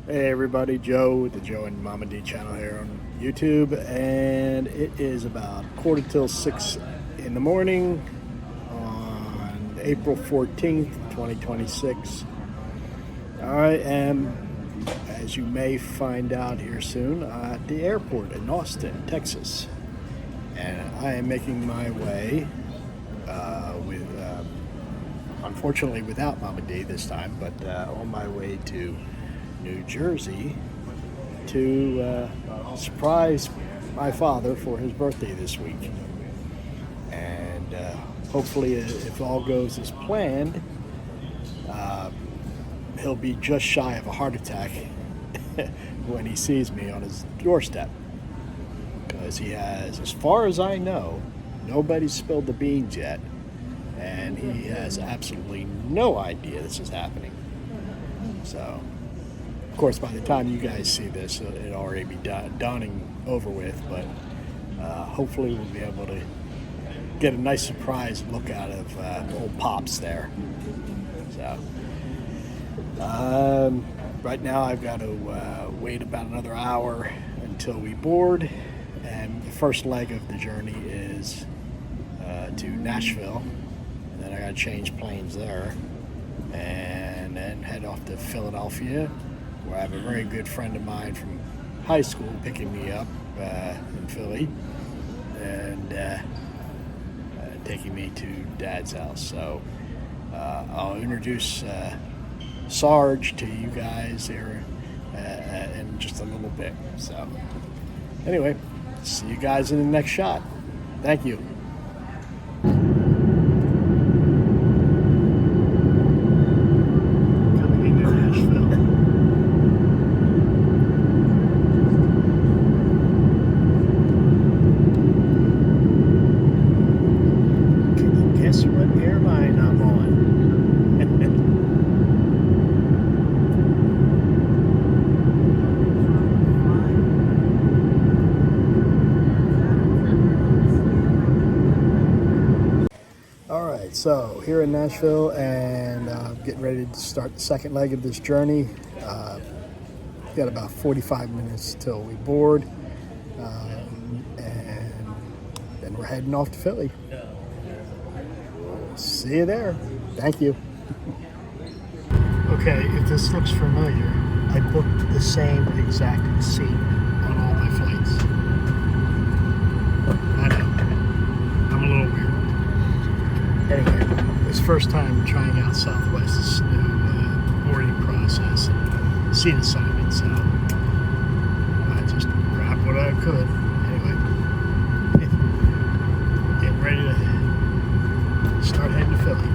Hey everybody, Joe with the Joe and Mama D channel here on YouTube, and it is about 6:15 in the morning on April 14th, 2026. I am, as you may find out here soon, at the airport in Austin, Texas, and I am making my way unfortunately without Mama D this time, but on my way to New Jersey to surprise my father for his birthday this week. And hopefully, if all goes as planned, he'll be just shy of a heart attack when he sees me on his doorstep. Because he has, as far as I know, nobody's spilled the beans yet. And he has absolutely no idea this is happening. So, of course, by the time you guys see this, it'll already be dawning over with, but hopefully we'll be able to get a nice surprise look out of old Pops there. So, right now I've got to wait about another hour until we board, and the first leg of the journey is to Nashville, and then I got to change planes there, and then head off to Philadelphia, where I have a very good friend of mine from high school picking me up in Philly and taking me to Dad's house. So I'll introduce Sarge to you guys here in just a little bit. So anyway, see you guys in the next shot. Thank you. So here in Nashville, and getting ready to start the second leg of this journey. Got about 45 minutes till we board, and then we're heading off to Philly. See you there. Thank you. Okay, if this looks familiar, I booked the same exact seat on all my flights. I know, I'm a little weird. Anyway, it's first time trying out Southwest's new boarding process and seat assignment, so I just grabbed what I could. Anyway, getting ready to start heading to Philly.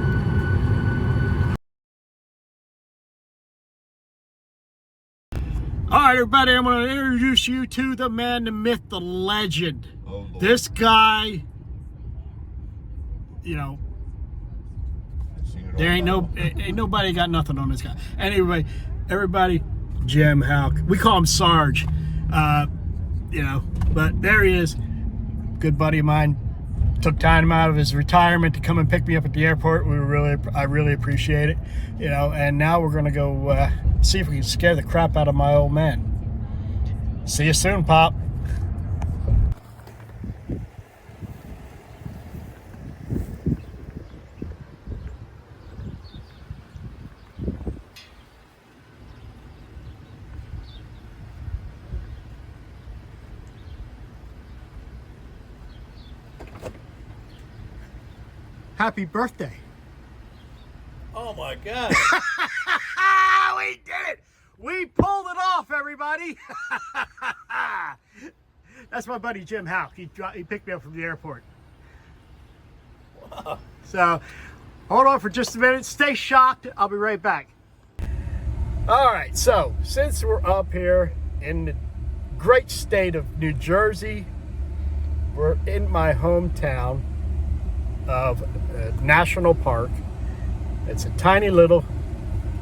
All right, everybody, I'm going to introduce you to the man, the myth, the legend. Oh, this guy, you know, there ain't nobody got nothing on this guy. Anyway, everybody, Jim Houck. We call him Sarge, you know, but there he is. Good buddy of mine. Took time out of his retirement to come and pick me up at the airport. I really appreciate it, you know. And now we're gonna go see if we can scare the crap out of my old man. See you soon, Pop. Happy birthday. Oh my God. We did it. We pulled it off, everybody. That's my buddy Jim Houck. He picked me up from the airport. Wow. So, hold on for just a minute. Stay shocked. I'll be right back. All right, so since we're up here in the great state of New Jersey, we're in my hometown of National Park. It's a tiny little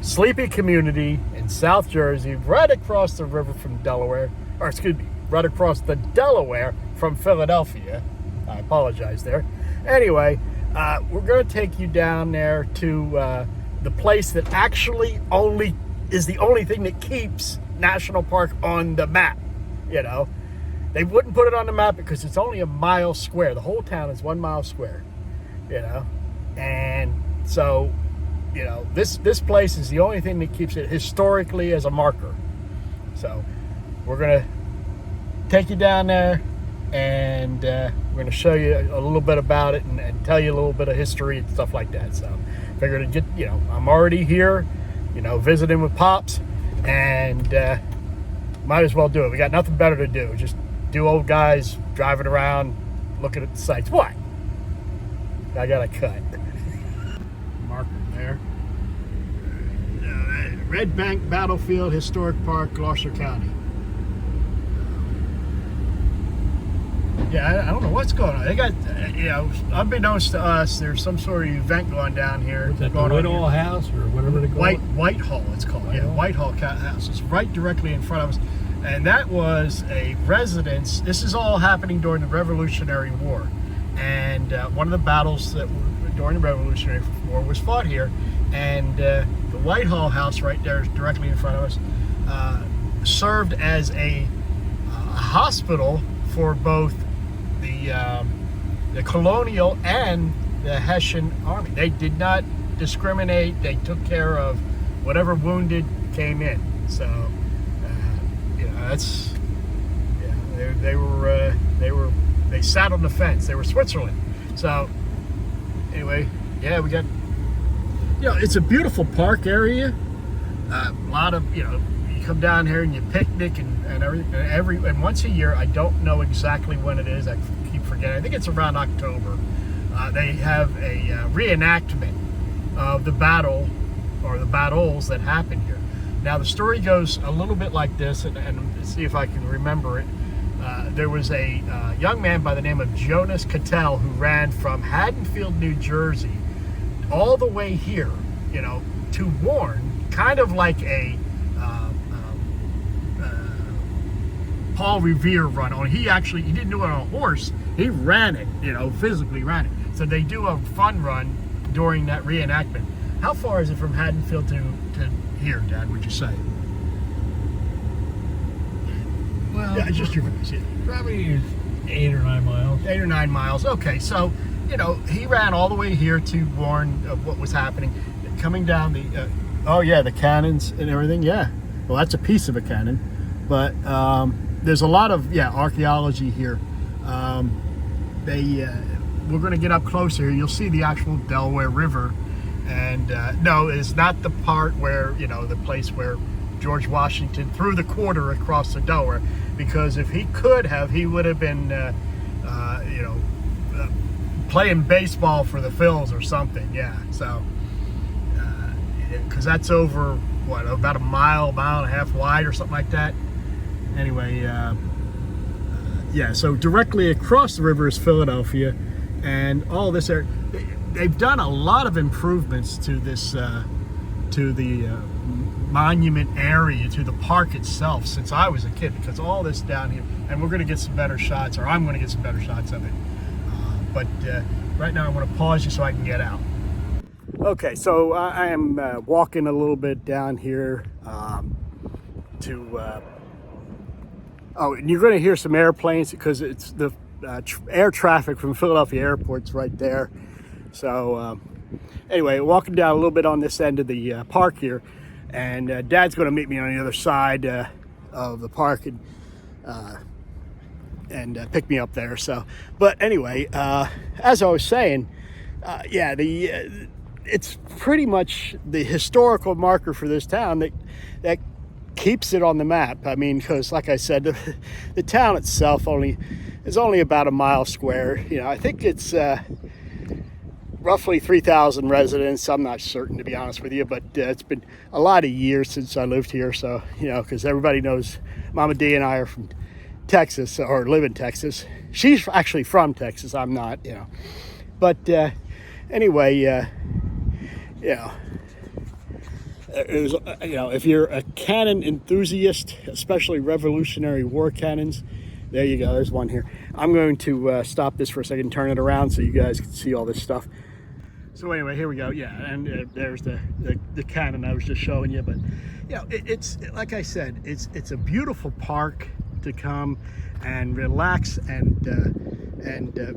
sleepy community in South Jersey, right across the river from Delaware, or excuse me, right across the Delaware from Philadelphia. I apologize there. Anyway, we're going to take you down there to the place that actually is the only thing that keeps national park on the map, you know. They wouldn't put it on the map because it's only a mile square. The whole town is 1 mile square, you know. And so, you know, this place is the only thing that keeps it historically as a marker. So we're going to take you down there, and we're going to show you a little bit about it and tell you a little bit of history and stuff like that. So figured to get, you know, I'm already here, you know, visiting with Pops, and might as well do it. We got nothing better to do. Just do old guys driving around looking at the sights. What? I got a cut. Marker there. Red Bank Battlefield Historic Park, Gloucester County. Yeah, I don't know what's going on. They got, you know, unbeknownst to us, there's some sort of event going down here. Is that the Whitehall House or whatever they call it? Whitehall, it's called. Whitehall House. It's right directly in front of us. And that was a residence. This is all happening during the Revolutionary War. And one of the battles that were during the Revolutionary War was fought here. And the Whitehall House right there is directly in front of us. Served as a hospital for both the colonial and the Hessian army. They did not discriminate. They took care of whatever wounded came in. So, you know, that's, yeah, they sat on the fence. They were Switzerland. So, anyway, yeah, we got, you know, it's a beautiful park area. A lot of, you know, you come down here and you picnic and everything. And once a year, I don't know exactly when it is. I keep forgetting. I think it's around October. They have a reenactment of the battle or the battles that happened here. Now, the story goes a little bit like this, and see if I can remember it. There was a young man by the name of Jonas Cattell who ran from Haddonfield, New Jersey, all the way here, you know, to Warren, kind of like a Paul Revere run. He didn't do it on a horse. He ran it, you know, physically ran it. So they do a fun run during that reenactment. How far is it from Haddonfield to here, Dad, would you say? Well, yeah, just your voice, yeah. Probably 8 or 9 miles. 8 or 9 miles. Okay, so, you know, he ran all the way here to warn of what was happening. Coming down the, oh yeah, the cannons and everything, yeah. Well, that's a piece of a cannon. But there's a lot of, yeah, archaeology here. We're going to get up closer. You'll see the actual Delaware River. And no, it's not the part where, you know, the place where George Washington threw the quarter across the Delaware, because if he could have, he would have been, you know, playing baseball for the Phils or something. Yeah, so, because that's over, what, about a mile and a half wide or something like that. Anyway, yeah, so directly across the river is Philadelphia, and all this area. They've done a lot of improvements to this, to the monument area, to the park itself since I was a kid, because all this down here, and we're going to get some better shots, or I'm going to get some better shots of it. But right now I'm going to pause you so I can get out. Okay, so I am walking a little bit down here to, oh, and you're going to hear some airplanes because it's the air traffic from Philadelphia Airport's right there. So anyway, walking down a little bit on this end of the park here, and Dad's going to meet me on the other side of the park and pick me up there. So, but anyway, as I was saying, yeah, it's pretty much the historical marker for this town that keeps it on the map. I mean, because like I said, the town itself is only about a mile square. You know, I think it's roughly 3,000 residents. I'm not certain, to be honest with you, but it's been a lot of years since I lived here. So, you know, because everybody knows Mama D and I are from Texas, or live in Texas. She's actually from Texas. I'm not, you know. But anyway, you know, you know, if you're a cannon enthusiast, especially Revolutionary War cannons, there you go. There's one here. I'm going to stop this for a second, turn it around so you guys can see all this stuff. So anyway, here we go. Yeah, and there's the cannon I was just showing you. But it's like I said, it's a beautiful park to come and relax and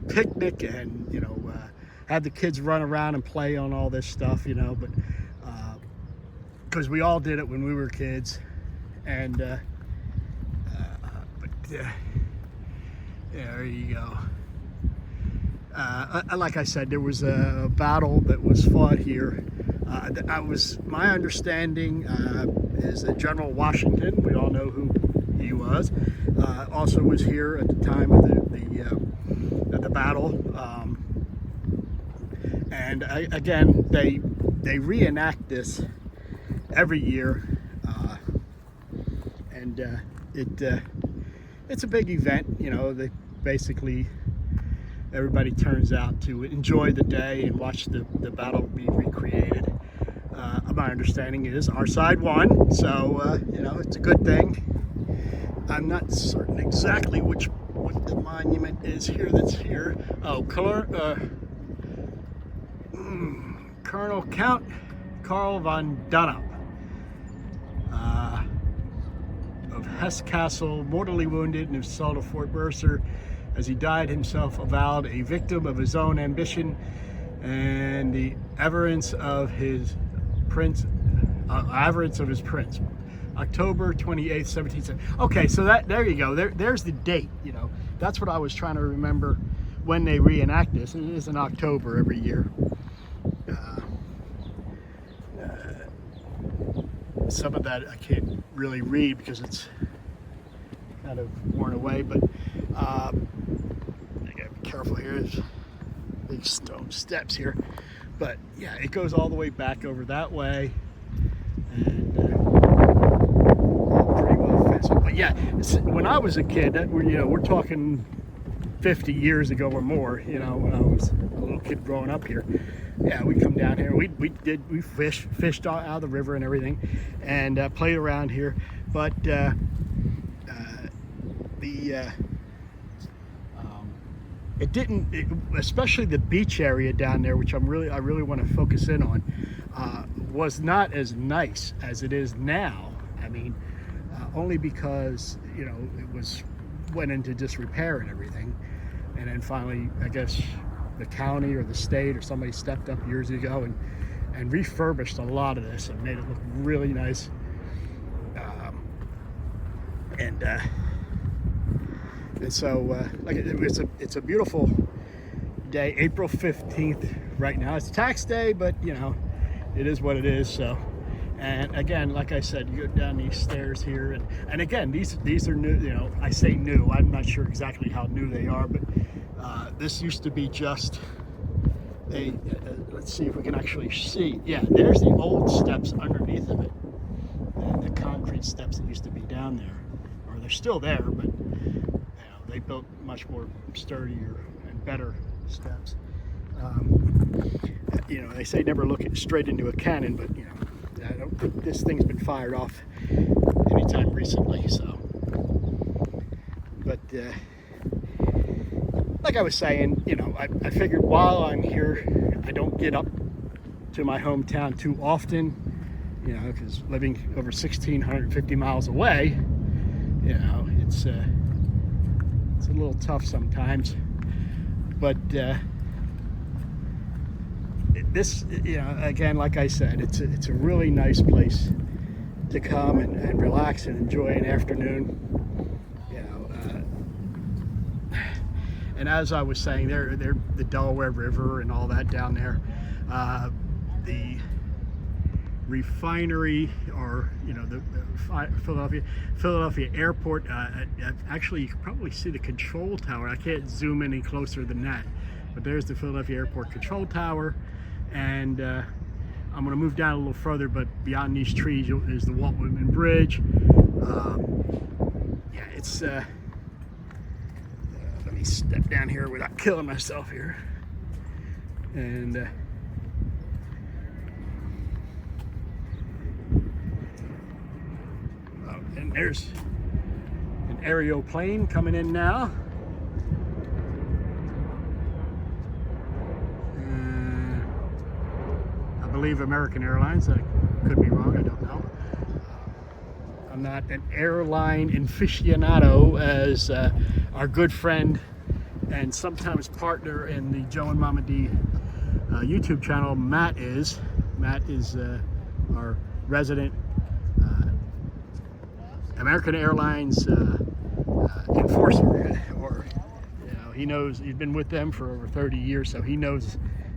picnic and have the kids run around and play on all this stuff. But because we all did it when we were kids, and there you go. Like I said, there was a battle that was fought here. My understanding is that General Washington, we all know who he was, also was here at the time of the battle. And again, they reenact this every year, and it's a big event. They basically, everybody turns out to enjoy the day and watch the battle be recreated. My understanding is our side won, so it's a good thing. I'm not certain exactly what the monument is here that's here. Oh, Colonel Count Karl von Dunham of Hesse Castle, mortally wounded in the assault of Fort Mercer, as he died himself avowed a victim of his own ambition and the avarice of his prince. October 28th, 1770. Okay, so there you go. There's the date. That's what I was trying to remember when they reenact this. It is in October every year. Some of that I can't really read because it's kind of worn away, but I gotta be careful here. There's big stone steps here, but yeah, it goes all the way back over that way, and pretty well fenced. But yeah, when I was a kid, we're talking 50 years ago or more. When I was a little kid growing up here. Yeah, we come down here. We fished out of the river and everything, and played around here. But especially the beach area down there, which I really want to focus in on, was not as nice as it is now. I mean, only because it went into disrepair and everything, and then finally, I guess, the county or the state or somebody stepped up years ago and refurbished a lot of this and made it look really nice. And so it's a beautiful day, April 15th right now. It's tax day, but it is what it is. So, and again, like I said, you go down these stairs here, and again, these are new. I say new. I'm not sure exactly how new they are, but this used to be just let's see if we can actually see. Yeah, there's the old steps underneath of it, the concrete steps that used to be down there, or they're still there, but they built much more sturdier and better steps. They say never look straight into a cannon, but I don't think this thing's been fired off anytime recently. So, but like I was saying, I figured while I'm here, I don't get up to my hometown too often, because living over 1,650 miles away, it's a little tough sometimes. But this, again, like I said, it's a really nice place to come and relax and enjoy an afternoon. And as I was saying, they're the Delaware River and all that down there. The refinery, or the Philadelphia Airport. Actually, you can probably see the control tower. I can't zoom any closer than that, but there's the Philadelphia Airport control tower. And I'm going to move down a little further, but beyond these trees is the Walt Whitman Bridge. Yeah, it's. Let me step down here without killing myself here. And and there's an aerial plane coming in now. believe American Airlines. I could be wrong, I don't know. I'm not an airline aficionado as our good friend and sometimes partner in the Joe and Mama D YouTube channel, Matt is. Matt is our resident American Airlines enforcer, or he knows, he's been with them for over 30 years, so he knows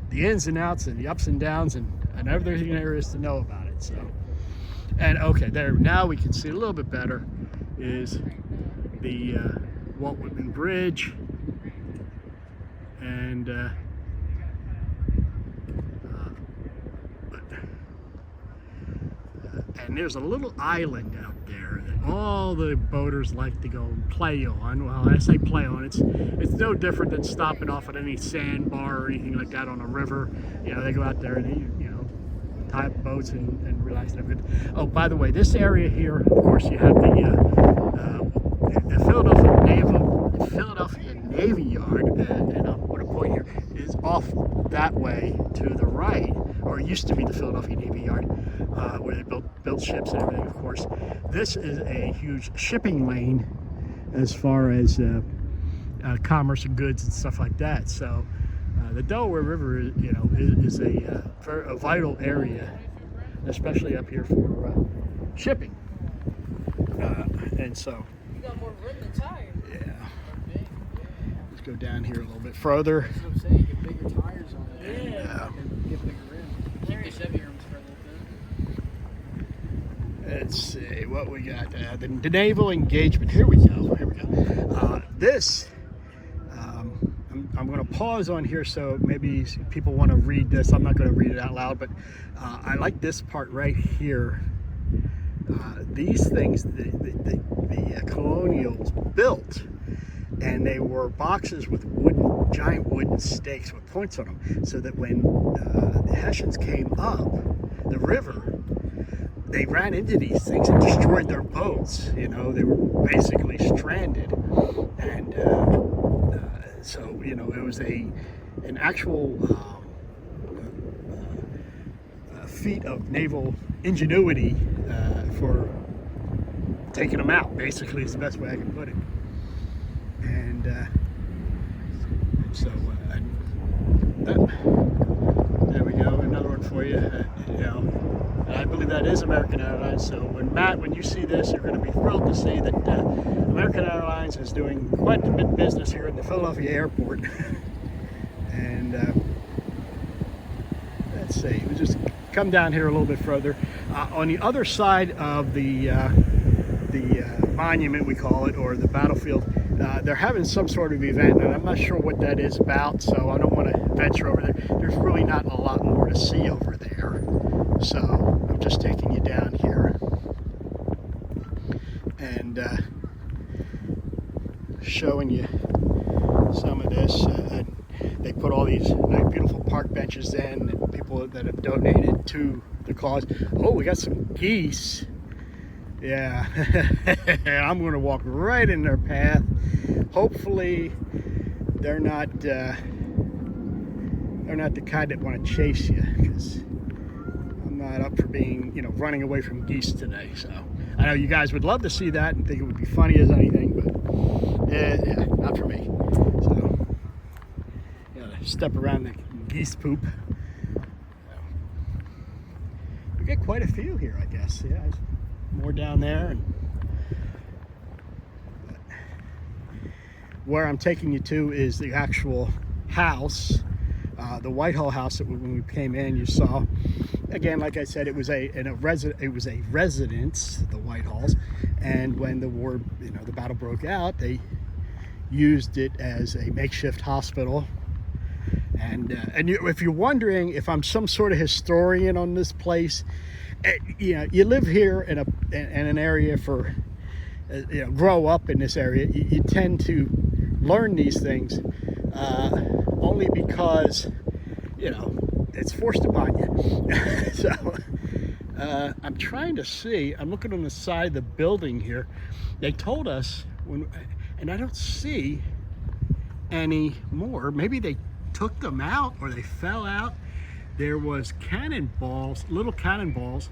the ins and outs and the ups and downs and everything there is to know about it. So, and okay, there, now we can see a little bit better is the Walt Whitman Bridge, and and there's a little island out there that all the boaters like to go and play on. Well, I say play on, it's no different than stopping off at any sandbar or anything like that on a river. They go out there and they, tie up boats and relax and everything. Oh, by the way, this area here, of course, you have the Philadelphia Navy Yard, and I'm going to point here, is off that way to the right, or it used to be the Philadelphia Navy Yard, where they built ships and everything, of course. This is a huge shipping lane as far as commerce and goods and stuff like that. So the Delaware River, is a vital area, especially up here for shipping. And so, you got more room than tires. Yeah. Let's go down here a little bit further. That's what I'm saying. Get bigger tires on it. And, get bigger rims. Keep the Chevy rims for a little bit. Let's see what we got. The naval engagement. Here we go. This. I'm going to pause on here, so maybe people want to read this. I'm not going to read it out loud, but I like this part right here. These things, the colonials built, and they were boxes with giant wooden stakes with points on them, so that when the Hessians came up the river, they ran into these things and destroyed their boats. They were basically stranded, and so it was an actual feat of naval ingenuity for taking them out. Basically, is the best way I can put it. And so there we go, another one for you. And I believe that is American Airlines. So when you see this, you're going to be thrilled to see that American Airlines is doing quite a bit of business here in the Philadelphia airport. And let's see, we'll just come down here a little bit further. On the other side of the monument, we call it, or the battlefield, they're having some sort of event, and I'm not sure what that is about, so I don't want to venture over there. There's really not a lot more to see over there, so I'm just taking you down here and showing you some of this. They put all these nice, beautiful park benches in, and people that have donated to the cause. Oh, we got some geese. Yeah, I'm going to walk right in their path. Hopefully, they're not the kind that want to chase you, because I'm not up for being, running away from geese today. So I know you guys would love to see that and think it would be funny as anything, but yeah, not for me. So gotta step around the geese poop. We get quite a few here, I guess. Yeah. More down there, and where I'm taking you to is the actual house, the Whitehall house that when we came in, you saw. Again, like I said, it was a residence, the Whitehalls, and when the war, the battle broke out, they used it as a makeshift hospital. And if you're wondering if I'm some sort of historian on this place, you live here in an area for, grow up in this area, you tend to learn these things only because, it's forced upon you. So I'm trying to see, I'm looking on the side of the building here. They told us, and I don't see any more. Maybe they took them out or they fell out. there was cannonballs, little cannonballs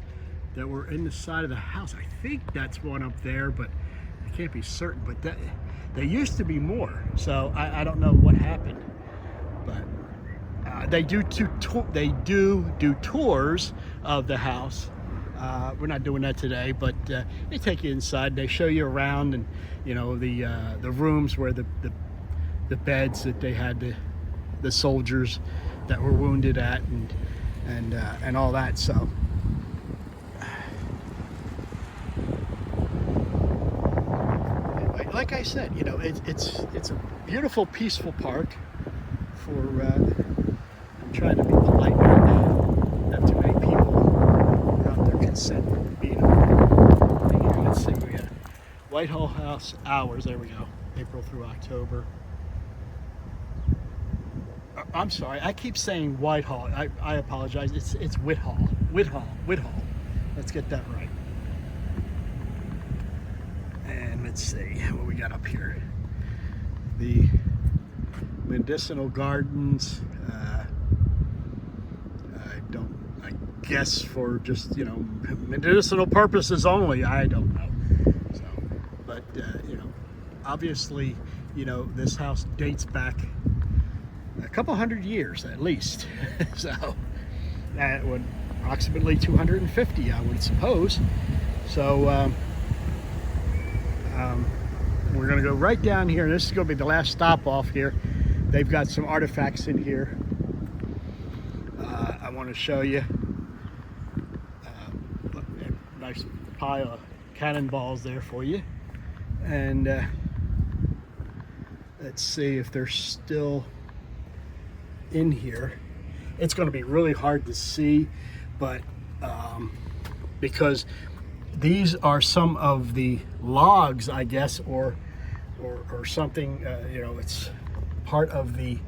that were in the side of the house. I think that's one up there, but I can't be certain. But there used to be more, so I don't know what happened. But they do do tours of the house. We're not doing that today, but they take you inside. They show you around, and you know the rooms where the beds that they had the soldiers that were wounded at, and all that. So anyway, like I said, you know, it's a beautiful, peaceful park. For I'm trying to be polite right now. Not too many people without their consent being here. Let's see, we got Whitehall House hours. There we go. April through October. I'm sorry, I keep saying Whitehall. I apologize. It's Whitehall. Whitehall. Let's get that right. And let's see what we got up here. The medicinal gardens. I guess for just, you know, medicinal purposes only. I don't know. So, but you know, obviously, you know, this house dates back a couple hundred years at least. So that would approximately 250, I would suppose. So we're gonna go right down here, and this is gonna be the last stop off here. They've got some artifacts in here I want to show you. Nice pile of cannonballs there for you. And let's see if they're still in here. It's going to be really hard to see, but because these are some of the logs, I guess, or something, you know, it's part of the,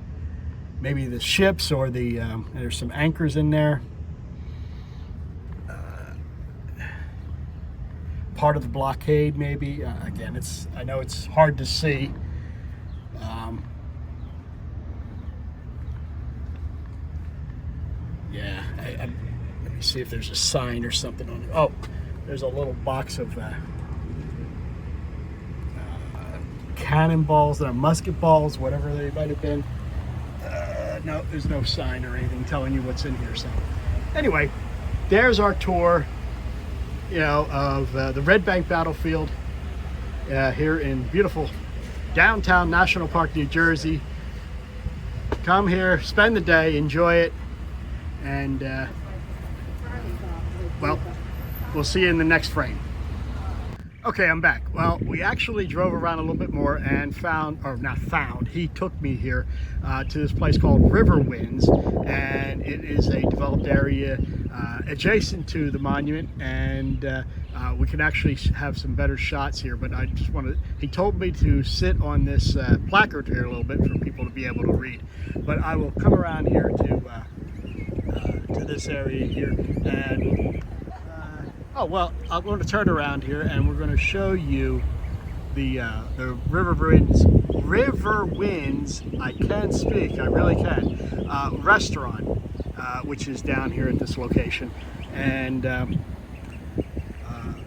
maybe the ships, or the there's some anchors in there, part of the blockade maybe. Again, I know it's hard to see. Yeah, let me see if there's a sign or something on it. Oh, there's a little box of cannonballs that are musket balls, whatever they might have been. No, there's no sign or anything telling you what's in here. So anyway, there's our tour, you know, of the Red Bank battlefield here in beautiful downtown National Park, New Jersey. Come here, spend the day, enjoy it, and well, we'll see you in the next frame. Okay, I'm back. Well, we actually drove around a little bit more and he took me here to this place called River Winds, and it is a developed area adjacent to the monument, and we can actually have some better shots here, but I just wanted, he told me to sit on this placard here a little bit for people to be able to read, but I will come around here to this area here, and oh, well, I'm going to turn around here, and we're going to show you the River Winds, I can speak, I really can, restaurant, which is down here at this location. And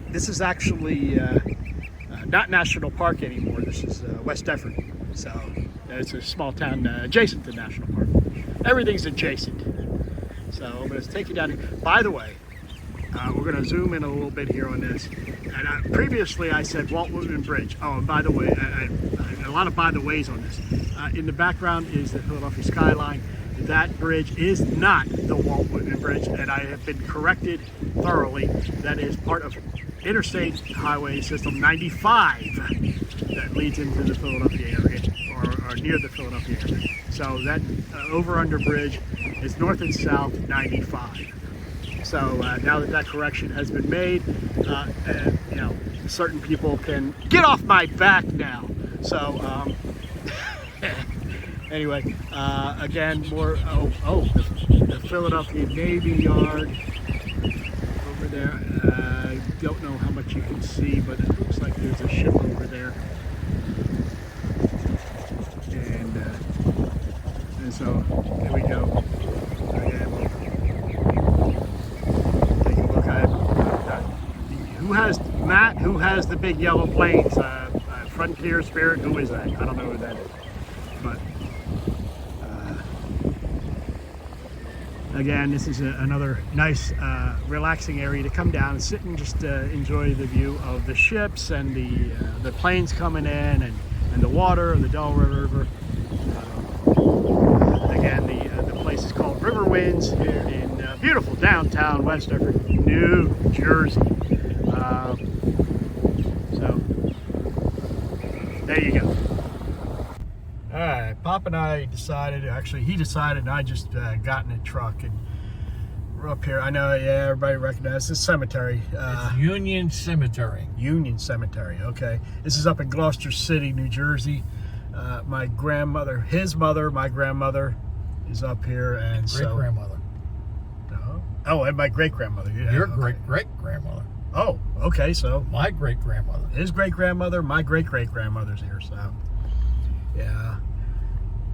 this is actually not National Park anymore. This is West Deptford. So it's a small town adjacent to National Park. Everything's adjacent. So I'm going to take you down here. By the way, we're going to zoom in a little bit here on this. And previously I said Walt Whitman Bridge. Oh, and by the way, a lot of by the ways on this. In the background is the Philadelphia skyline. That bridge is not the Walt Whitman Bridge, and I have been corrected thoroughly. That is part of Interstate Highway System 95 that leads into the Philadelphia area, or near the Philadelphia area. So that over-under bridge is north and south 95. So now that correction has been made, you know, certain people can get off my back now. So anyway, again, more. The Philadelphia Navy Yard over there. I don't know how much you can see, but it looks like there's a ship over there. And so there we go. Again, Who has Matt? Who has the big yellow planes? Frontier Spirit. Who is that? I don't know who that is. But again, this is another nice, relaxing area to come down and sit and just enjoy the view of the ships and the planes coming in and the water of the Delaware River. Again, the place is called River Winds here in beautiful downtown Westover, New Jersey. So there you go. All right, Pop and I decided, actually he decided, and I just got in a truck and we're up here. I know, yeah, everybody recognizes this cemetery. It's Union Cemetery. Union Cemetery, okay. This is up in Gloucester City, New Jersey. My grandmother, his mother, my grandmother is up here, and Great-grandmother. Oh, and my great-grandmother. Yeah, Your okay. great-great-grandmother. Oh, okay, so My great-grandmother. his great-grandmother, my great-great-grandmother's here, so yeah.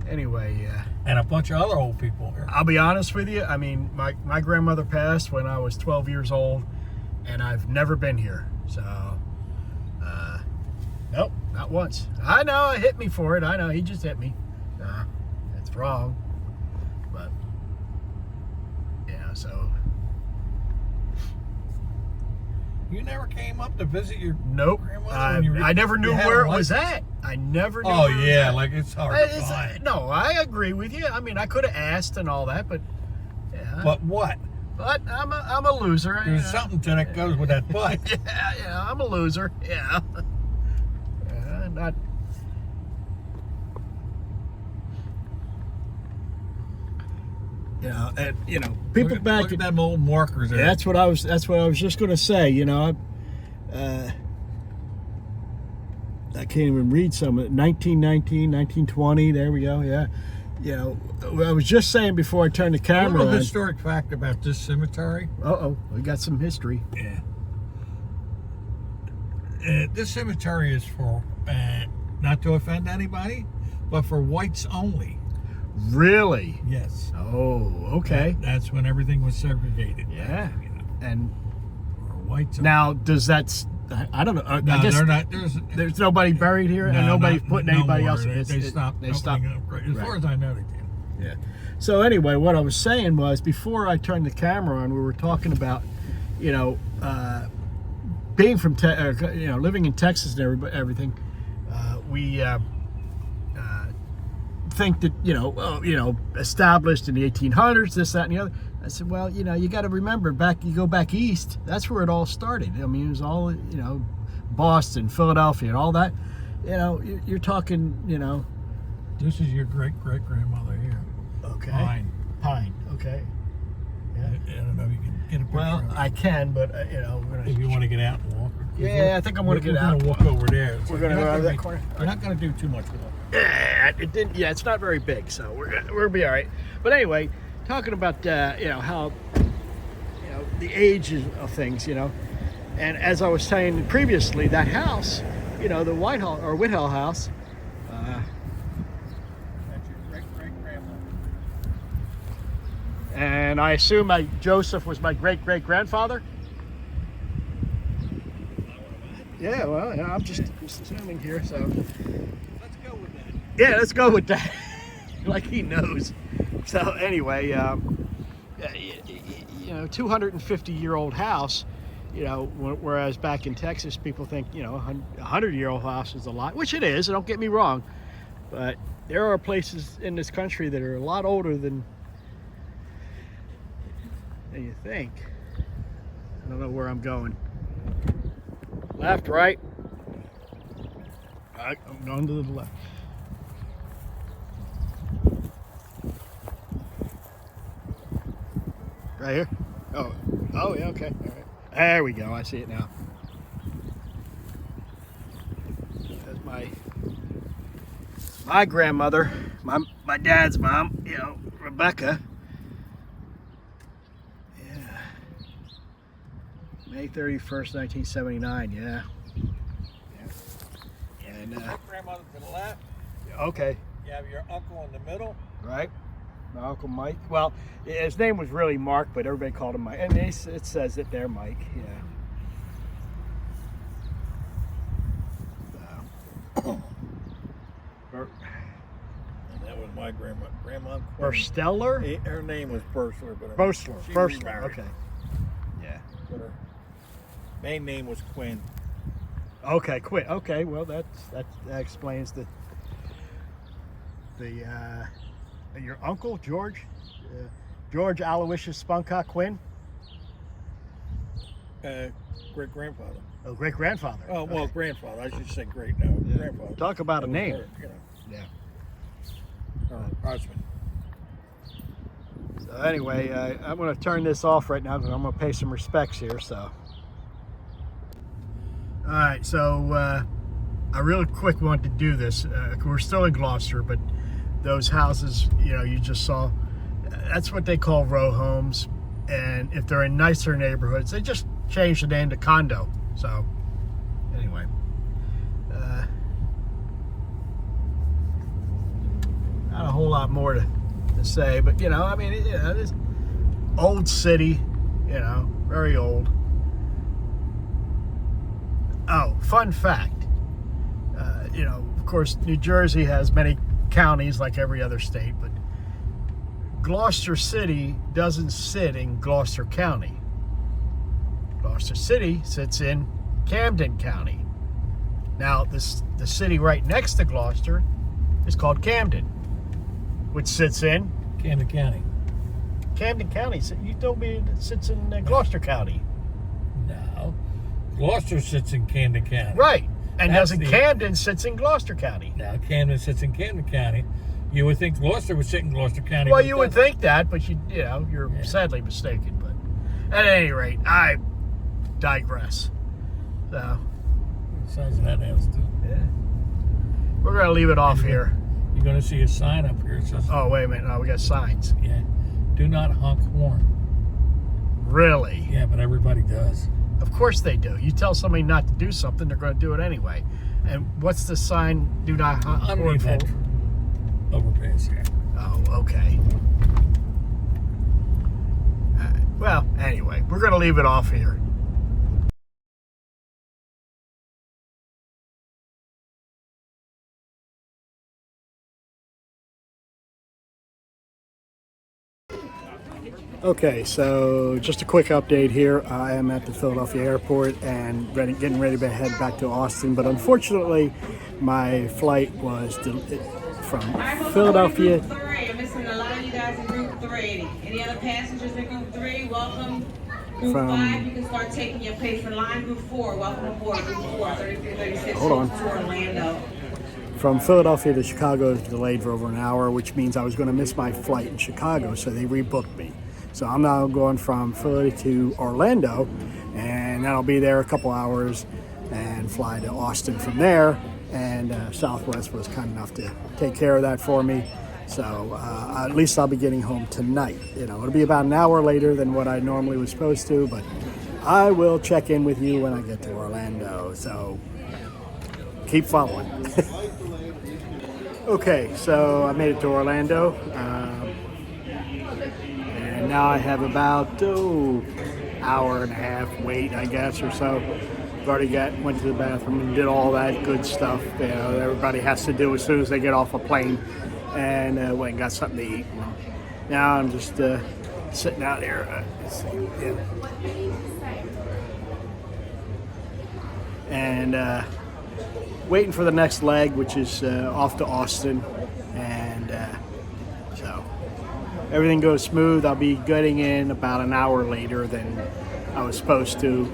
Anyway, yeah. And a bunch of other old people here. I'll be honest with you. I mean, my grandmother passed when I was 12 years old, and I've never been here. So, nope, not once. I know, it hit me for it. I know, he just hit me. It's wrong. But, yeah, so. You never came up to visit your Nope. grandmother? when you I never knew you had where a it was life? at. I never knew Oh, where it was yeah, at. like it's hard to find. No, I agree with you. I mean, I could have asked and all that, but yeah. But what? But I'm a loser. There's something to that goes with that butt. Yeah, I'm a loser. Yeah. Not. People look back at them old markers there. That's what I was just going to say. I can't even read some of it. 1919, 1920. There we go. Yeah. I was just saying before I turned the A camera little on. historic fact about this cemetery. We got some history. Yeah. This cemetery is for, not to offend anybody, but for whites only. Really? Yes. Oh, okay. That's when everything was segregated. Yeah. You know, And for whites only. now, does that? I don't know. No, I guess they're not. there's nobody buried here, and nobody's putting anybody else. They stopped. They stopped. Up. As far as I know, they did. Yeah. So anyway, what I was saying was, before I turned the camera on, we were talking about, being from, living in Texas and everything. We think that established in the 1800s, this, that, and the other. I said, well, you got to remember, you go back east. That's where it all started. I mean, it was all Boston, Philadelphia, and all that. You're talking, This is your great-great-grandmother here. Okay. Pine. Okay. Yeah. I don't know if you can get a picture Well, of it. I can, but we're gonna. If you want to get out and walk. Yeah, I think I'm gonna get out. We're gonna walk over there. We're gonna go out of that corner. You're not gonna do too much with it. Yeah, it didn't. Yeah, it's not very big, so we're gonna be all right. But anyway, talking about how the age of things, and as I was saying previously, that house, the Whitehall or Whitehall house. That's your great-great-grandmother. And I assume Joseph was my great-great-grandfather. Yeah, well, I'm just assuming here, so. Let's go with that. Yeah, let's go with that. Like he knows. So anyway, 250-year-old house, whereas back in Texas, people think, a 100-year-old house is a lot, which it is, don't get me wrong. But there are places in this country that are a lot older than you think. I don't know where I'm going. Left, right? I'm going to the left. Right here? Oh, yeah, okay. All right. There we go. I see it now. That's my grandmother, my dad's mom, Rebecca. Yeah. May 31st, 1979. Yeah. And Grandmother to the left. okay. You have your uncle in the middle. Right. My Uncle Mike. Well, his name was really Mark, but everybody called him Mike. And it says it there, Mike. Yeah. And that was my grandma. Grandma Quinn. Bursteller? Her name was Bursler, but Bursler. she Bursler. remarried. Okay. Yeah. But her main name was Quinn. Okay, quit. Okay, well that explains the your uncle George Aloysius Spuncock Quinn. Great grandfather. Oh, great grandfather. Oh well, Okay. grandfather. I should say great now. Yeah. Grandfather. Talk about a That was name. her, you know, Yeah. her husband. So anyway, I'm going to turn this off right now because I'm going to pay some respects here. So, all right. So I really quick wanted to do this. We're still in Gloucester, but those houses, you just saw, that's what they call row homes. And if they're in nicer neighborhoods, they just change the name to condo. So anyway, not a whole lot more to say, but this old city, very old. Oh, fun fact, of course, New Jersey has many counties like every other state, but Gloucester City doesn't sit in Gloucester County. Gloucester City sits in Camden County. Now, the city right next to Gloucester is called Camden, which sits in Camden County. Camden County. You told me it sits in Gloucester County. No. Gloucester sits in Camden County. Right. And That's Camden sits in Gloucester County. Now, Camden sits in Camden County. You would think Gloucester would sit in Gloucester County. Well, but you it would doesn't. think that, but you're sadly mistaken. But at any rate, I digress. So, Size of that house, too. yeah. We're going to leave it off here. You're going to see a sign up here. It says, Oh, wait a minute. No, we got signs. yeah, do not honk horn. Really? Yeah, but everybody does. Of course they do. You tell somebody not to do something, they're going to do it anyway. And what's the sign? Do not honk horn Underneath that for? overpass here. Oh, okay. Well, anyway, we're going to leave it off here. Okay, so just a quick update here. I am at the Philadelphia airport and getting ready to head back to Austin, but unfortunately, my flight was from Philadelphia. Group 3. I'm missing a lot of you guys in Group 3. Any other passengers in Group 3? Welcome. Group 5, you can start taking your patron line. Group 4, welcome aboard. Group 4, 3336 Hold on. to Orlando. From Philadelphia to Chicago is delayed for over an hour, which means I was going to miss my flight in Chicago, so they rebooked me. So I'm now going from Philly to Orlando, and then I'll be there a couple hours and fly to Austin from there. And Southwest was kind enough to take care of that for me. So at least I'll be getting home tonight. It'll be about an hour later than what I normally was supposed to, but I will check in with you when I get to Orlando. So keep following. Okay, so I made it to Orlando. And now I have about hour and a half wait, I guess, or so. I've already went to the bathroom and did all that good stuff that everybody has to do as soon as they get off a plane, and went and got something to eat. Now I'm just sitting out here, and waiting for the next leg, which is off to Austin, and so everything goes smooth. I'll be getting in about an hour later than I was supposed to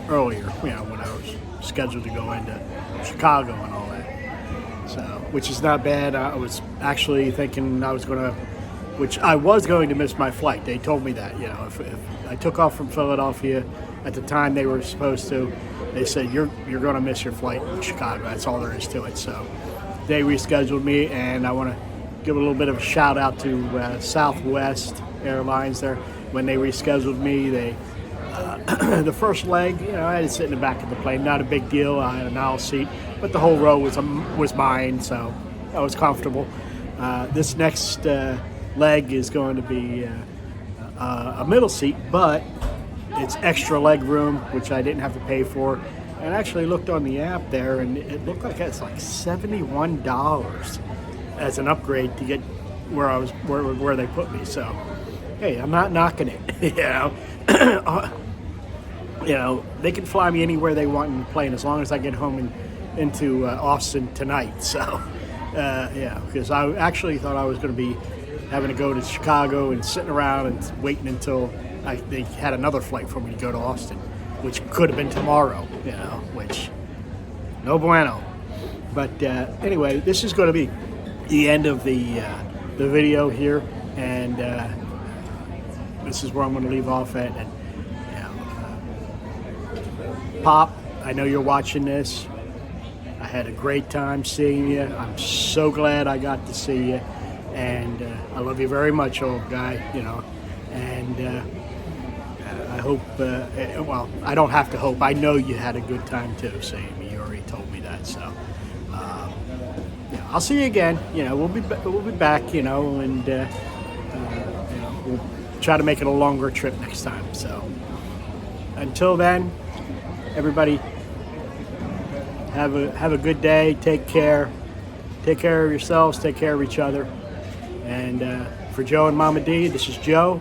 earlier, when I was scheduled to go into Chicago and all that. So, which is not bad. I was actually thinking I was going to miss my flight. They told me that, if I took off from Philadelphia at the time they were supposed to, they said, you're going to miss your flight in Chicago. That's all there is to it. So they rescheduled me, and I want to give a little bit of a shout out to Southwest Airlines there. When they rescheduled me, the first leg, I had to sit in the back of the plane. Not a big deal. I had an aisle seat, but the whole row was mine, so I was comfortable. This next leg is going to be a middle seat, but it's extra leg room, which I didn't have to pay for. And I actually looked on the app there, and it looked like it's like $71 as an upgrade to get where I was, where they put me. So, hey, I'm not knocking it. You know, they can fly me anywhere they want in the plane as long as I get home into Austin tonight. So, yeah, because I actually thought I was going to be having to go to Chicago and sitting around and waiting until they had another flight for me to go to Austin, which could have been tomorrow, you know, which, no bueno. But anyway, this is going to be the end of the video here, and this is where I'm going to leave off at. And, Pop, I know you're watching this. I had a great time seeing you. I'm so glad I got to see you, and I love you very much, old guy, you know, and I hope, well, I don't have to hope. I know you had a good time too, seeing me. You already told me that, so yeah, I'll see you again. You know, we'll be back, you know, and you know, we'll try to make it a longer trip next time. So until then, everybody, have a good day. Take care of yourselves. Take care of each other. And for Joe and Mama D, this is Joe,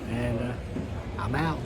and I'm out.